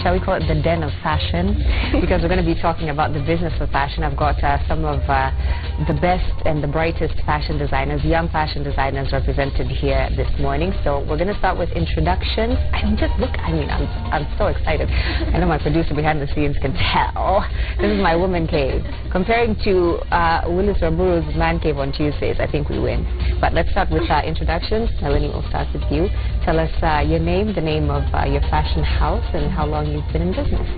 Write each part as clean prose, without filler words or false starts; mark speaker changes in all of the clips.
Speaker 1: shall we call it the den of fashion, because we're going to be talking about the business of fashion. I've got some of the best and the brightest fashion designers, young fashion designers represented here this morning. So we're going to start with introductions. I mean, just look, I'm so excited. I know my producer behind the scenes can tell. This is my woman cave. Comparing to Willis Raburu's man cave on Tuesdays, I think we win. But let's start with introductions. Melanie, we'll start with you. Tell us your name, the name of your fashion house, and how long you've been in business.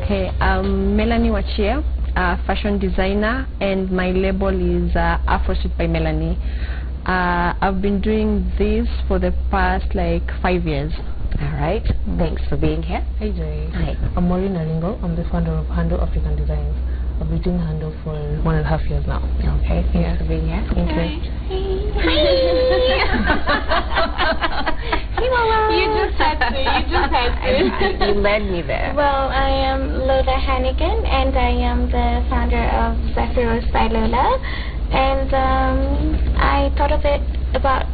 Speaker 2: Okay, Melanie Wachia, fashion designer, and my label is Afrosuit by Melanie. I've been doing this for the past like 5 years.
Speaker 1: All right, thanks for being here.
Speaker 3: Hey Jay.
Speaker 1: Hi.
Speaker 3: I'm Maureen Alingo. I'm the founder of Handle African Designs. I've been doing Handle for 1.5 years now.
Speaker 1: Okay, thanks for being here.
Speaker 3: Thank you.
Speaker 4: You just had to.
Speaker 1: You led me there.
Speaker 4: Well, I am Lola Hannigan, and I am the founder of Zephyros by Lola. And I thought of it about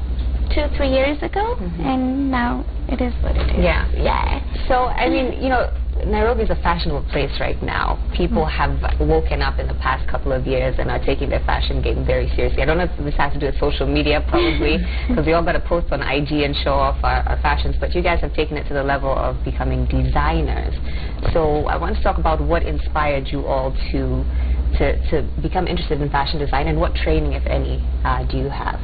Speaker 4: 2-3 years ago, and now it is what it is.
Speaker 1: Yeah.
Speaker 4: Yeah.
Speaker 1: So, I mean, you know, Nairobi is a fashionable place right now. People have woken up in the past couple of years and are taking their fashion game very seriously. I don't know if this has to do with social media, probably, because we all got to post on IG and show off our fashions, but you guys have taken it to the level of becoming designers. So I want to talk about what inspired you all to become interested in fashion design, and what training, if any, do you have?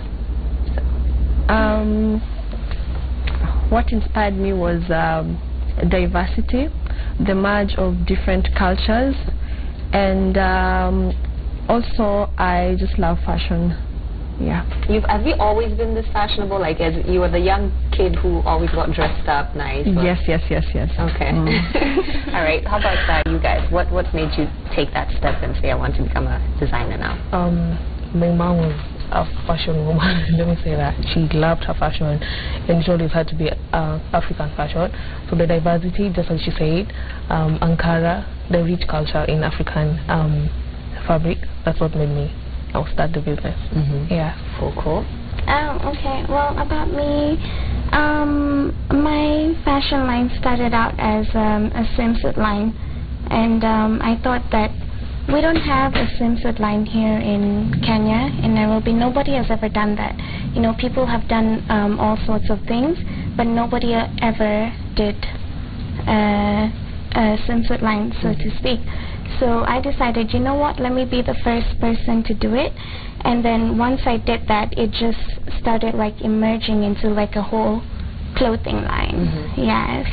Speaker 2: What inspired me was diversity, the merge of different cultures, and also I just love fashion. Yeah.
Speaker 1: Have you always been this fashionable? Like, as you were the young kid who always got dressed up nice?
Speaker 2: Yes.
Speaker 1: Okay. All right. How about you guys? What made you take that step and say, I want to become a designer now?
Speaker 3: My mom was a fashion woman. Let me say that. She loved her fashion, and she always had to be African fashion. So the diversity, just as she said, Ankara, the rich culture in African fabric, that's what made me start the business. Yeah.
Speaker 1: Cool.
Speaker 4: Okay. Well, about me, my fashion line started out as a swimsuit line, and I thought that we don't have a swimsuit line here in Kenya, in Nairobi. Nobody has ever done that. You know, people have done all sorts of things, but nobody ever did a swimsuit line, so to speak. So I decided, you know what, let me be the first person to do it. And then once I did that, it just started like emerging into like a whole clothing line. Yeah.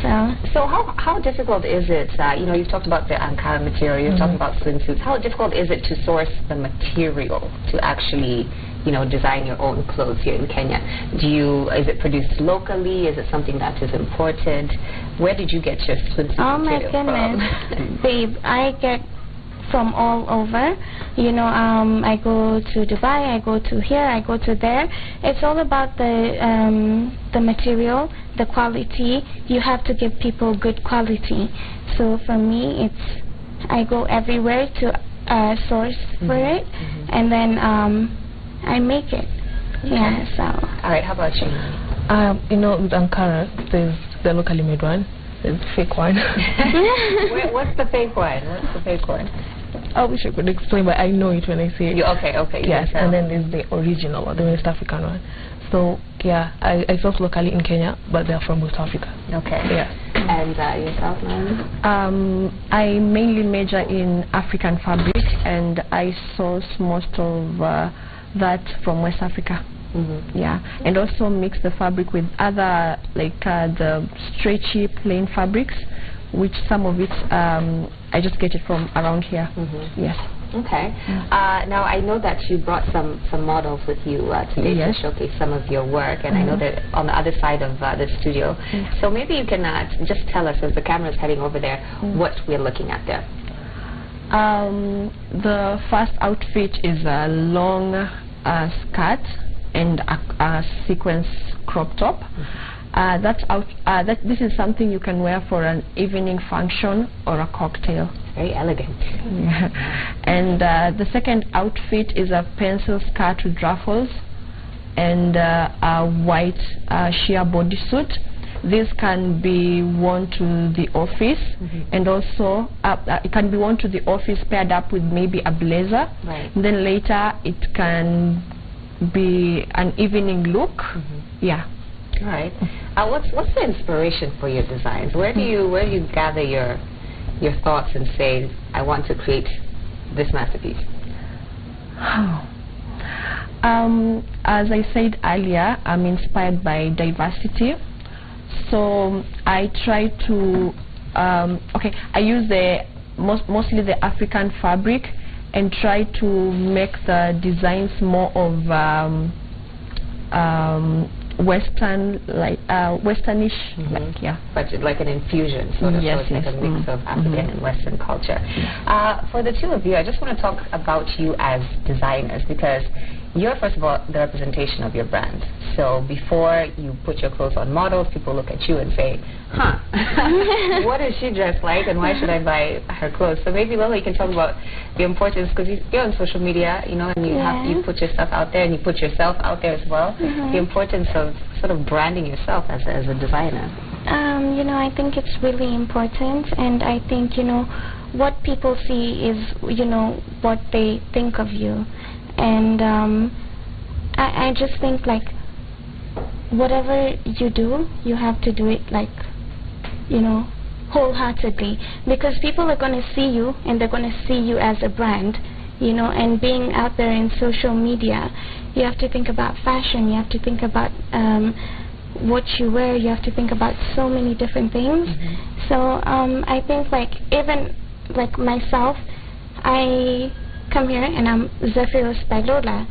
Speaker 1: So how difficult is it? You know, you've talked about the Ankara material. You've talked about swimsuits. How difficult is it to source the material to actually, you know, design your own clothes here in Kenya? Is it produced locally? Is it something that is imported? Where did you get your swimsuit material from?
Speaker 4: Oh my goodness, babe! I get from all over. You know, I go to Dubai, I go to here, I go to there. It's all about the material, the quality. You have to give people good quality. So for me, I go everywhere to source for it, and then I make it. Yeah. So.
Speaker 1: All right. How about you?
Speaker 3: You know, with Ankara, there's the locally made one. There's the fake one.
Speaker 1: What's the fake one?
Speaker 3: I wish I could explain, but I know it when I say it.
Speaker 1: Okay.
Speaker 3: Yes, and then there's the original one, the West African one. So, yeah, I source locally in Kenya, but they're from West Africa.
Speaker 1: Okay.
Speaker 3: Yeah.
Speaker 1: And yourself, Mary?
Speaker 2: I mainly major in African fabric, and I source most of that from West Africa. Yeah, and also mix the fabric with other, like the stretchy plain fabrics, which some of it I just get it from around here. Yes.
Speaker 1: Okay. Now I know that you brought some models with you today to showcase some of your work, and I know that on the other side of the studio. So maybe you can just tell us, as the camera is heading over there, what we're looking at there.
Speaker 2: The first outfit is a long skirt and a sequence crop top. This is something you can wear for an evening function or a cocktail.
Speaker 1: Very elegant.
Speaker 2: Yeah. And the second outfit is a pencil skirt with ruffles and a white sheer bodysuit. this can be worn to the office, and also it can be worn to the office paired up with maybe a blazer.
Speaker 1: Right.
Speaker 2: And then later it can be an evening look. Yeah.
Speaker 1: All right. What's the inspiration for your designs? Where do you gather your thoughts and say, I want to create this masterpiece?
Speaker 2: As I said earlier, I'm inspired by diversity. So I try to I use mostly the African fabric and try to make the designs more of Western, like Westernish, like, yeah.
Speaker 1: But like an infusion, sort of.
Speaker 2: Yes,
Speaker 1: so it's like a mix of African and Western culture. For the two of you, I just want to talk about you as designers, because you're, first of all, the representation of your brand. So before you put your clothes on models, people look at you and say, huh, what is she dressed like, and why should I buy her clothes? So maybe, Lola, you can talk about the importance, because you're on social media, you know, and you put your stuff out there, and you put yourself out there as well. The importance of sort of branding yourself as a designer.
Speaker 4: You know, I think it's really important, and I think, you know, what people see is, you know, what they think of you. And I just think, like, whatever you do, you have to do it, like, you know, wholeheartedly, because people are going to see you, and they're going to see you as a brand, you know. And being out there in social media, you have to think about fashion, you have to think about what you wear, you have to think about so many different things. So I think, like, even like myself, I come here and I'm Zephyros by Lola.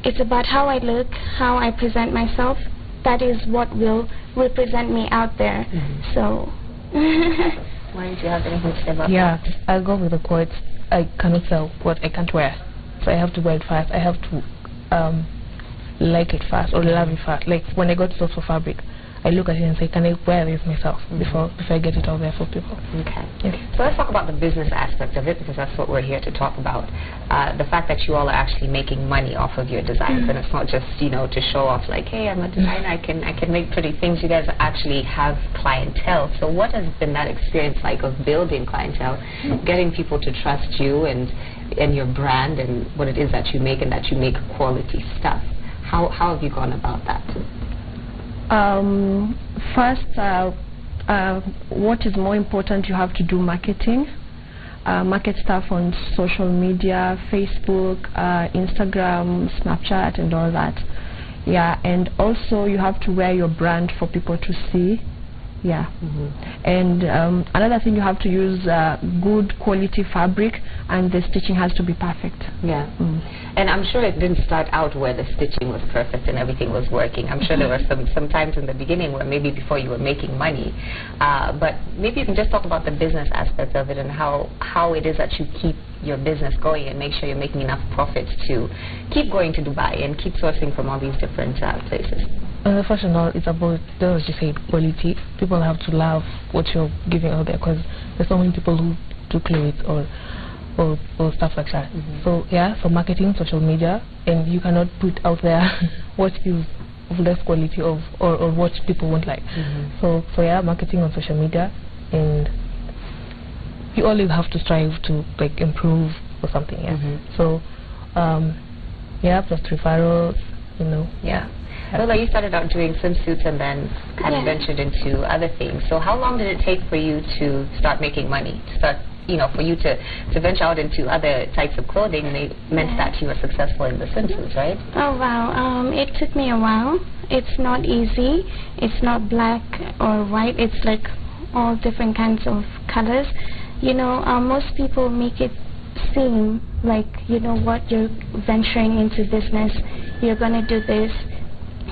Speaker 4: It's about how I look, how I present myself. That is what will represent me out there. So
Speaker 1: Why did you have anything to say about that?
Speaker 3: Yeah, I'll go with the quote, I cannot sell what I can't wear. So I have to wear it first. I have to like it first, or love it first. Like, when I go to source for fabric, I look at it and say, can I wear this myself before I get it out there for people?
Speaker 1: Okay. So let's talk about the business aspect of it, because that's what we're here to talk about. The fact that you all are actually making money off of your designs, and it's not just, you know, to show off, like, hey, I'm a designer, I can make pretty things. You guys actually have clientele. So what has been that experience like of building clientele, getting people to trust you and your brand and what it is that you make, and that you make quality stuff? How have you gone about that?
Speaker 2: First, what is more important, you have to do marketing. Market stuff on social media, Facebook, Instagram, Snapchat, and all that. Yeah, and also you have to wear your brand for people to see. Yeah. And another thing, you have to use good quality fabric, and the stitching has to be perfect.
Speaker 1: Yeah. And I'm sure it didn't start out where the stitching was perfect and everything was working. I'm sure there were some times in the beginning where maybe before you were making money. But maybe you can just talk about the business aspect of it, and how it is that you keep your business going and make sure you're making enough profits to keep going to Dubai and keep sourcing from all these different places.
Speaker 3: Fashion, it's about, as you said, quality. People have to love what you're giving out there, because there's so many people who do clothes or stuff like that. So yeah, so marketing, social media, and you cannot put out there what is of less quality or what people won't like. So yeah, marketing on social media, and you always have to strive to, like, improve or something. Yeah. So yeah, plus referrals, you know.
Speaker 1: Yeah. Lola, you started out doing swimsuits and then kind of ventured into other things. So how long did it take for you to start making money? To start, you know, for you to venture out into other types of clothing, and it meant that you were successful in the swimsuits, right?
Speaker 4: Oh, wow. It took me a while. It's not easy. It's not black or white. It's like all different kinds of colors. You know, most people make it seem like, you know what, you're venturing into business. You're going to do this.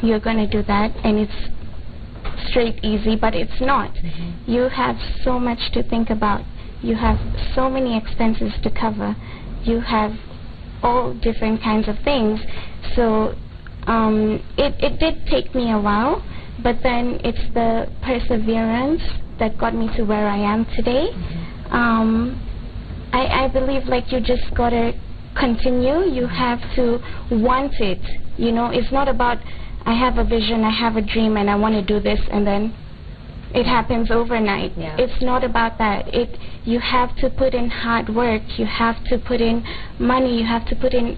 Speaker 4: You're going to do that, and it's straight easy, but it's not. You have so much to think about. You have so many expenses to cover. You have all different kinds of things. So it did take me a while, but then it's the perseverance that got me to where I am today. I believe, like, you just got to continue. You have to want it. You know, it's not about, I have a vision, I have a dream, and I want to do this, and then It happens overnight.
Speaker 1: Yeah.
Speaker 4: It's not about that. You have to put in hard work. You have to put in money. You have to put in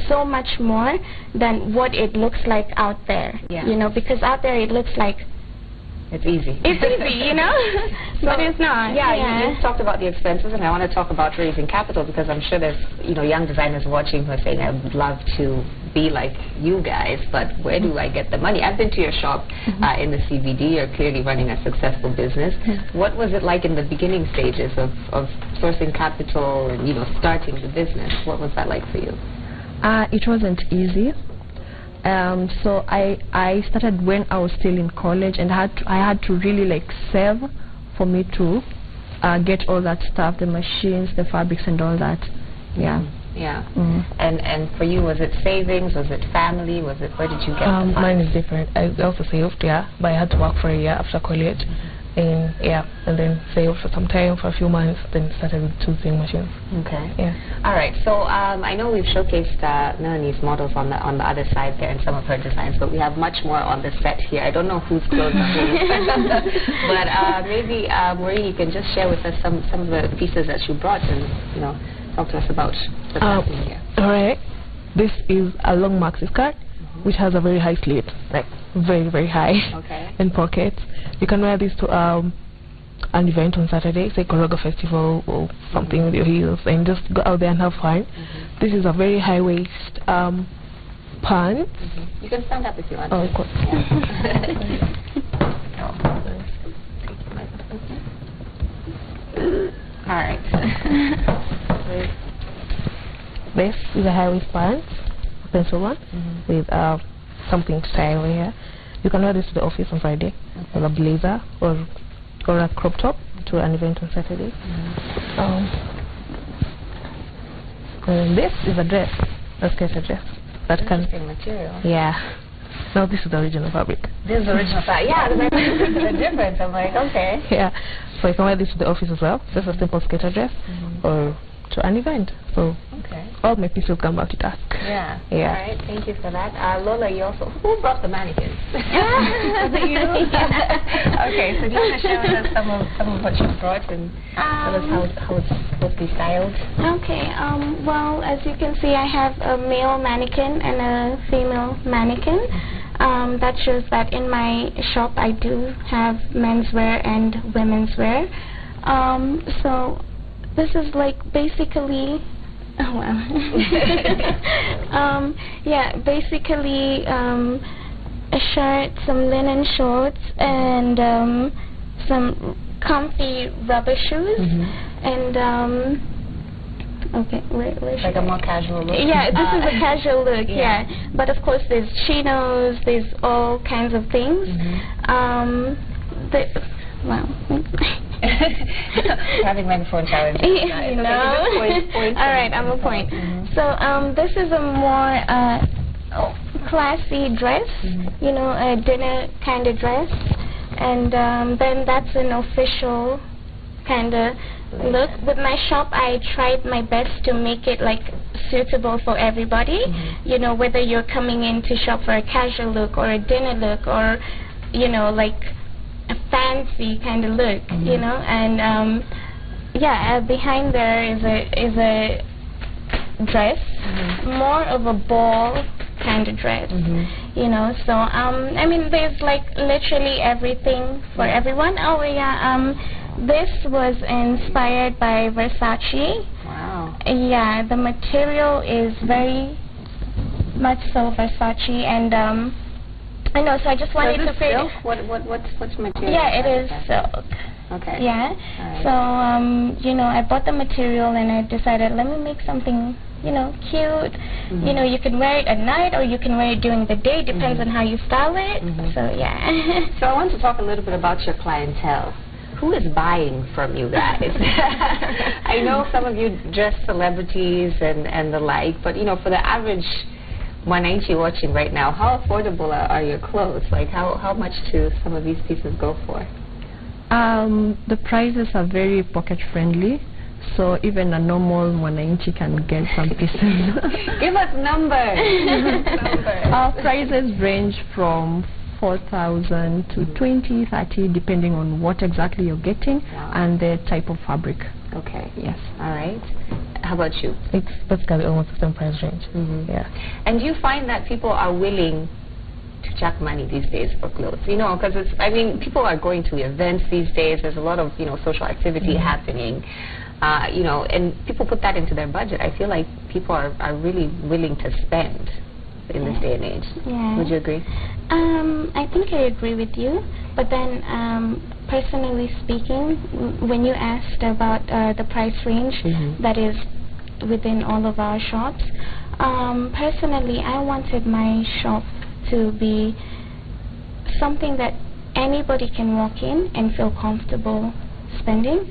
Speaker 4: so much more than what it looks like out there.
Speaker 1: Yeah.
Speaker 4: You know, because out there it looks like
Speaker 1: it's easy.
Speaker 4: It's easy, you know, but it's not.
Speaker 1: Yeah, you talked about the expenses, and I want to talk about raising capital, because I'm sure there's, you know, young designers watching who are saying, I would love to be like you guys, but where do I get the money? I've been to your shop in the CBD. You're clearly running a successful business. What was it like in the beginning stages of sourcing capital and, you know, starting the business? What was that like for you?
Speaker 2: It wasn't easy. So I started when I was still in college, and I had to really like save for me to get all that stuff, the machines, the fabrics, and all that. Yeah.
Speaker 1: Yeah. And for you, was it savings? Was it family? Was it, where did you get the
Speaker 3: mine is different. I also saved, yeah, but I had to work for a year after college. And yeah, and then saved for some time, for a few months, then started with 2 sewing machines.
Speaker 1: Okay.
Speaker 3: Yeah.
Speaker 1: All right. So I know we've showcased Melanie's models on the other side there and some of her designs, but we have much more on the set here. I don't know whose clothes are whose, but maybe Maureen, you can just share with us some of the pieces that you brought, and you know, talk to us about what's happening here.
Speaker 3: All right. This is a long maxi skirt, which has a very high slit, like very, very high, and pockets. You can wear this to an event on Saturday, say Koroga Festival or something with your heels, and just go out there and have fun. This is a very high waist pants.
Speaker 1: You can stand up if you want.
Speaker 3: Oh, of course.
Speaker 1: All right.
Speaker 3: This is a high waist pants, pencil one, with something style here. You can wear this to the office on Friday, or a blazer, or a crop top to an event on Saturday. And this is a dress, a skater dress. That can
Speaker 1: material.
Speaker 3: Yeah. No, this is the original fabric.
Speaker 1: This is the original fabric. Yeah, the difference. I'm like, okay.
Speaker 3: Yeah. So you can wear this to the office as well. Just a simple skater dress, or to an event. So all my pieces come back to task.
Speaker 1: Yeah.
Speaker 3: Yeah.
Speaker 1: All right. Thank you for that. Lola, you also, who brought the mannequins?
Speaker 4: Was it you?
Speaker 1: Okay. So do you want to share with us some of what you brought, and tell us how it's supposed to be styled?
Speaker 4: Okay. Well, as you can see, I have a male mannequin and a female mannequin. That shows that in my shop I do have menswear and women's wear. So this is like basically, yeah, basically a shirt, some linen shorts, and some comfy rubber shoes, and okay, where
Speaker 1: like a more casual look.
Speaker 4: Yeah, this is a casual look. Yeah, but of course there's chinos, there's all kinds of things.
Speaker 1: Having microphone challenge.
Speaker 4: You know. All right, I'm a point. So this is a more classy dress, you know, a dinner kind of dress, and then that's an official kind of look. With my shop, I tried my best to make it like suitable for everybody. You know, whether you're coming in to shop for a casual look or a dinner look, or you know, like a fancy kind of look, you know. And yeah, behind there is a dress, more of a ball kind of dress, you know. So I mean, there's like literally everything for everyone. Oh yeah, this was inspired by Versace.
Speaker 1: Wow.
Speaker 4: Yeah, the material is very much so Versace, and I know, so I just wanted to figure.
Speaker 1: What's material?
Speaker 4: Yeah, it is silk.
Speaker 1: Okay.
Speaker 4: Yeah. Right. So you know, I bought the material and I decided, let me make something, you know, cute. You know, you can wear it at night or you can wear it during the day. Depends on how you style it. So yeah.
Speaker 1: So I want to talk a little bit about your clientele. Who is buying from you guys? I know some of you dress celebrities and the like, but you know, for the average Wananchi watching right now, how affordable are your clothes? Like how much do some of these pieces go for?
Speaker 2: The prices are very pocket friendly, so even a normal Wananchi can get some pieces.
Speaker 1: Give us numbers.
Speaker 2: Our prices range from 4,000 to 20, 30, depending on what exactly you're getting and the type of fabric.
Speaker 1: Okay.
Speaker 2: Yes.
Speaker 1: All right. How about you?
Speaker 3: It's basically almost the same price range. Yeah.
Speaker 1: And do you find that people are willing to chuck money these days for clothes? You know, because it's, I mean, people are going to events these days. There's a lot of, you know, social activity happening. You know, and people put that into their budget. I feel like people are really willing to spend in this day and age.
Speaker 4: Yeah.
Speaker 1: Would you agree?
Speaker 4: I think I agree with you, but then personally speaking, when you asked about the price range that is within all of our shops, personally I wanted my shop to be something that anybody can walk in and feel comfortable spending.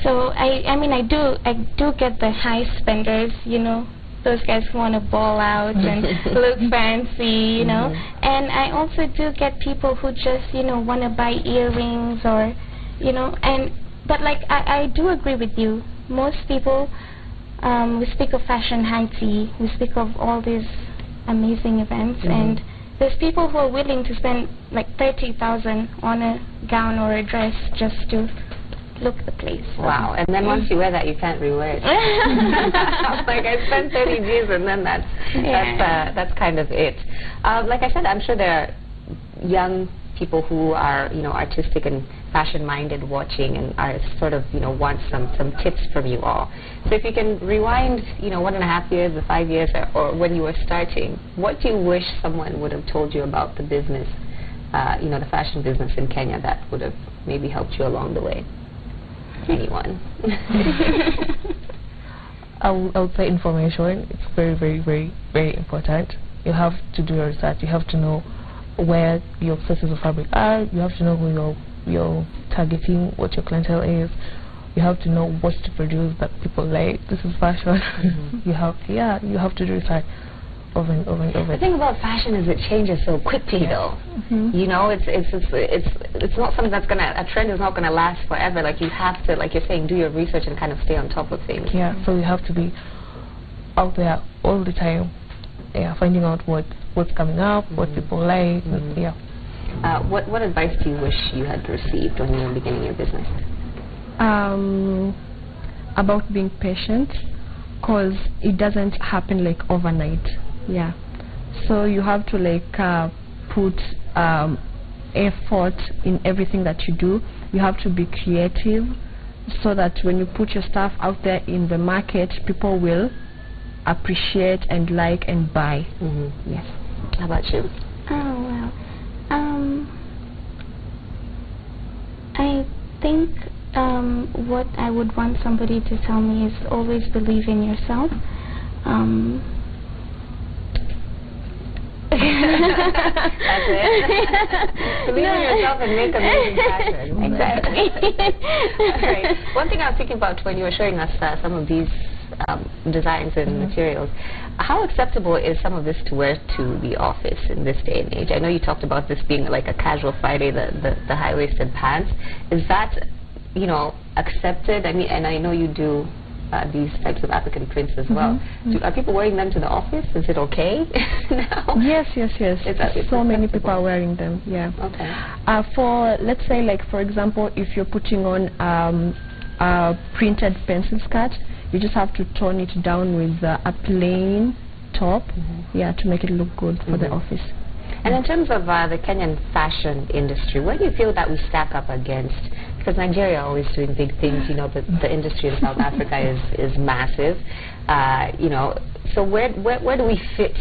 Speaker 4: So I mean I do get the high spenders, you know, those guys who want to ball out and look fancy, you know. And I also do get people who just, you know, want to buy earrings or, you know, but like I do agree with you. Most people, we speak of fashion high tea, we speak of all these amazing events, and there's people who are willing to spend like 30,000 on a gown or a dress just to look the place.
Speaker 1: Wow. And then once you wear that, you can't rewear it. Like I spent 30 G's and then that's kind of it. Like I said, I'm sure there are young people who are, you know, artistic and fashion-minded watching and are sort of, you know, want some tips from you all. So if you can rewind, you know, 1.5 years or 5 years or when you were starting, what do you wish someone would have told you about the business, you know, the fashion business in Kenya that would have maybe helped you along the way? Anyone?
Speaker 3: I would say information. It's very, very, very, very important. You have to do your research. You have to know where your sources of fabric are. You have to know who you're targeting, what your clientele is. You have to know what to produce that people like. This is fashion. You have to do research over and over and over.
Speaker 1: The thing about fashion is it changes so quickly, though. You know, it's not something that's a trend is not gonna last forever. Like you have to, like you're saying, do your research and kind of stay on top of things.
Speaker 3: Yeah, so you have to be out there all the time. Yeah, finding out what's coming up, what people like.
Speaker 1: What advice do you wish you had received when you were beginning your business?
Speaker 2: About being patient, because it doesn't happen like overnight. Yeah, so you have to like put effort in everything that you do. You have to be creative so that when you put your stuff out there in the market, people will appreciate and like and buy. Yes.
Speaker 1: How about you?
Speaker 4: Oh well, I think what I would want somebody to tell me is always believe in yourself.
Speaker 1: That's it. Believe in yourself and make amazing fashion. Exactly. Right. One thing I was thinking about when you were showing us some of these designs and materials, how acceptable is some of this to wear to the office in this day and age? I know you talked about this being like a casual Friday, the high-waisted pants. Is that, you know, accepted? I mean, and I know you do these types of African prints as well. Are people wearing them to the office? Is it okay now?
Speaker 2: Yes. So many people are wearing them. Yeah.
Speaker 1: Okay.
Speaker 2: For, let's say, like for example, if you're putting on a printed pencil skirt, you just have to tone it down with a plain top, to make it look good for the office.
Speaker 1: And in terms of the Kenyan fashion industry, where do you feel that we stack up against? Because Nigeria are always doing big things. You know, the industry in South Africa is massive. You know, so where do we fit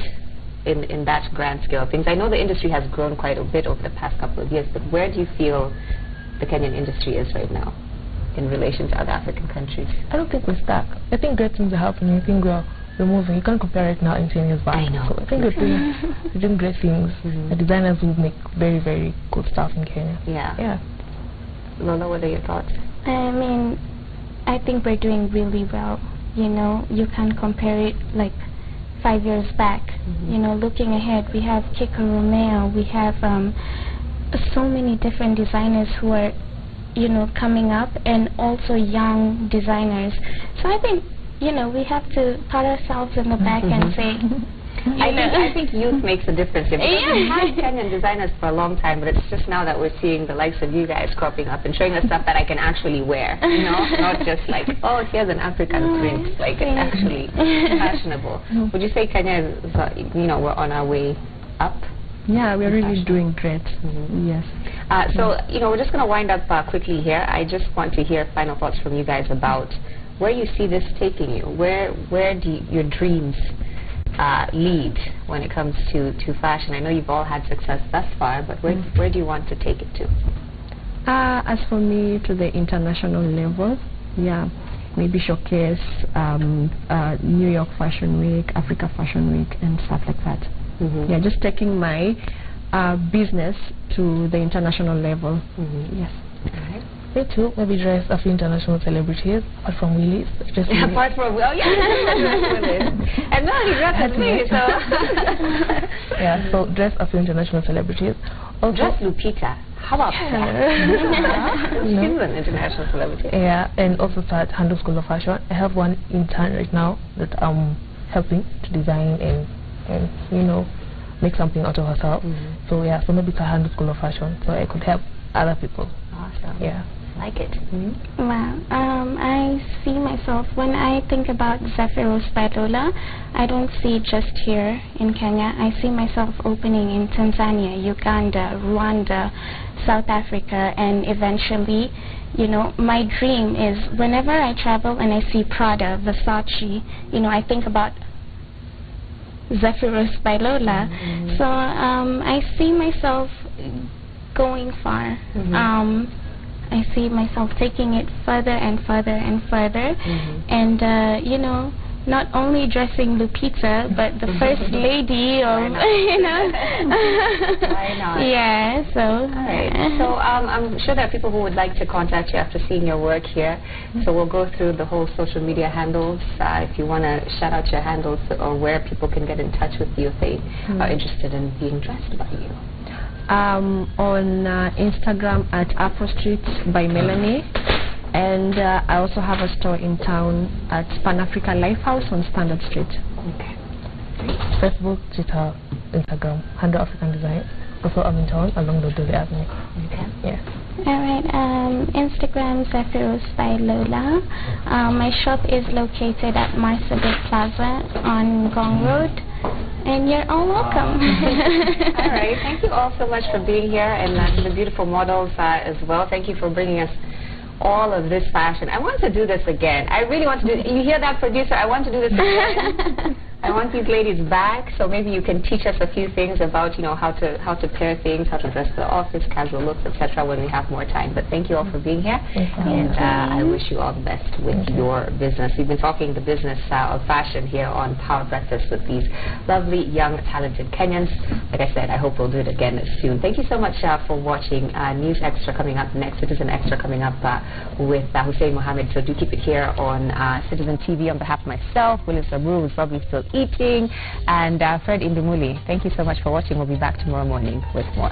Speaker 1: in that grand scale of things? I know the industry has grown quite a bit over the past couple of years, but where do you feel the Kenyan industry is right now in relation to other African countries?
Speaker 3: I don't think we're stuck. I think great things are happening. I think we're moving. You can't compare it now and 10 years back.
Speaker 1: I know.
Speaker 3: So I think we're doing great things. The designers will make very, very good stuff in Kenya.
Speaker 1: Yeah. Lola, what are your thoughts?
Speaker 4: I mean, I think we're doing really well. You know, you can't compare it like 5 years back. You know, looking ahead, we have Kika Romeo, we have so many different designers who are, you know, coming up, and also young designers. So I think, you know, we have to pat ourselves in the back and say,
Speaker 1: I think youth makes a difference here. Because we've had Kenyan designers for a long time, but it's just now that we're seeing the likes of you guys cropping up and showing us stuff that I can actually wear, you know, not just like, oh, here's an African print. Like, it's actually fashionable. Would you say Kenya is, you know, we're on our way up?
Speaker 2: Yeah, we're really doing great. Yes.
Speaker 1: So, you know, we're just going to wind up quickly here. I just want to hear final thoughts from you guys about where you see this taking you. Where do your dreams lead when it comes to fashion? I know you've all had success thus far, but where do you want to take it to?
Speaker 2: As for me, to the international level, yeah, maybe showcase New York Fashion Week, Africa Fashion Week, and stuff like that. Yeah, just taking my business to the international level. Yes.
Speaker 3: Me too. Maybe dress a few international celebrities, apart from Willis. Just
Speaker 1: apart from, oh yeah, and now he dresses me, so.
Speaker 3: Yeah, so dress a few international celebrities. Also,
Speaker 1: dress Lupita. How about that? She's an international celebrity.
Speaker 3: Yeah, and also start Handle School of Fashion. I have one intern right now that I'm helping to design and you know, make something out of herself. So yeah, so maybe it's a Handle School of Fashion, so I could help other people.
Speaker 1: Awesome.
Speaker 3: Yeah.
Speaker 1: Like it.
Speaker 4: Well, I see myself, when I think about Zephyros by Lola, I don't see it just here in Kenya. I see myself opening in Tanzania, Uganda, Rwanda, South Africa, and eventually, you know, my dream is whenever I travel and I see Prada, Versace, you know, I think about Zephyros by Lola. So I see myself going far. I see myself taking it further and further and further, and you know, not only dressing Lupita, but the first lady of, you know.
Speaker 1: Why not?
Speaker 4: Yeah, so.
Speaker 1: All right. So I'm sure there are people who would like to contact you after seeing your work here. So we'll go through the whole social media handles. If you want to shout out your handles or where people can get in touch with you if they are interested in being dressed by you.
Speaker 2: On Instagram at Afro Street by Melanie, and I also have a store in town at Pan Africa Lifehouse on Standard Street.
Speaker 1: Okay.
Speaker 3: Facebook, Twitter, Instagram, Handle African Design. Also, I'm in town along the Dole Avenue.
Speaker 1: Okay.
Speaker 3: Yeah.
Speaker 4: Alright, Instagram, Zephyros by Lola. My shop is located at Marsabit Plaza on Gong Road. And you're all welcome.
Speaker 1: All right. Thank you all so much for being here, and to the beautiful models as well. Thank you for bringing us all of this fashion. I want to do this again. I really want to do. You hear that, producer? I want to do this again. I want these ladies back, so maybe you can teach us a few things about, you know, how to pair things, how to dress for the office, casual looks, etc. when we have more time. But thank you all for being here, and I wish you all the best with your business. We've been talking the business of fashion here on Power Breakfast with these lovely, young, talented Kenyans. Like I said, I hope we'll do it again soon. Thank you so much for watching. News Extra coming up next. Citizen Extra coming up with Hussein Mohammed. So do keep it here on Citizen TV. On behalf of myself, Willis Abreu, who's probably still eating, and Fred Indimuli. Thank you so much for watching. We'll be back tomorrow morning with more.